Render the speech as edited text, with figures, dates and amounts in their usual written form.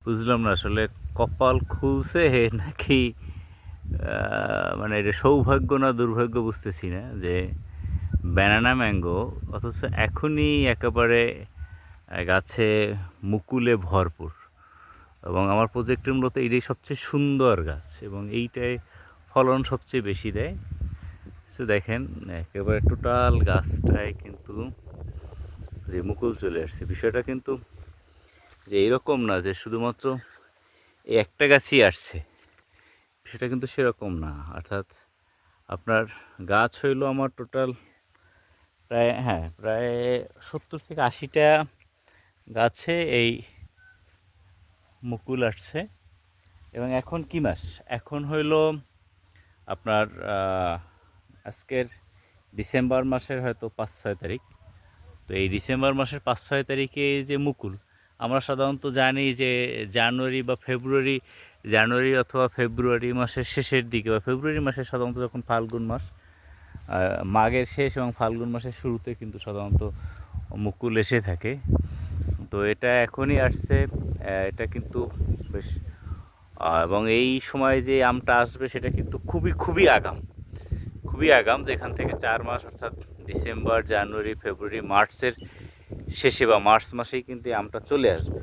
বুঝলাম না আসলে কপাল খুলছে নাকি মানে এটা সৌভাগ্য না দুর্ভাগ্য বুঝতেছি না যে ব্যানানা ম্যাঙ্গো অথচ এখনই একেবারে গাছে মুকুলে ভরপুর এবং আমার প্রজেক্টের মূলত এটাই সবচেয়ে সুন্দর গাছ এবং এইটাই ফলন সবচেয়ে বেশি দেয়। তো দেখেন একেবারে টোটাল গাছটায় কিন্তু যে মুকুল চলে আসছে বিষয়টা কিন্তু যে এরকম না যে শুধুমাত্র এই একটা গাছই আসছে, সেটা কিন্তু সেরকম না। অর্থাৎ আপনার গাছ হইলো আমার টোটাল প্রায় 70 থেকে 80টা গাছে এই মুকুল আসছে। এবং এখন কি মাস? এখন হইলো আপনার আজকের ডিসেম্বর মাসের হয়তো 5-6 তারিখ। তো এই ডিসেম্বর মাসের 5-6 তারিখে এই যে মুকুল, আমরা সাধারণত জানি যে জানুয়ারি অথবা ফেব্রুয়ারি মাসের শেষের দিকে বা ফেব্রুয়ারি মাসে সাধারণত যখন ফাল্গুন মাস, মাঘের শেষ এবং ফাল্গুন মাসের শুরুতে কিন্তু সাধারণত মুকুল এসে থাকে। তো এটা এখনই আসছে, এটা কিন্তু বেশ এবং এই সময় যে আমটা আসবে সেটা কিন্তু খুবই আগাম যেখান থেকে 4 মাস অর্থাৎ ডিসেম্বর, জানুয়ারি, ফেব্রুয়ারি, মার্চের শেষে বা মার্চ মাসেই কিন্তু এই আমটা চলে আসবে।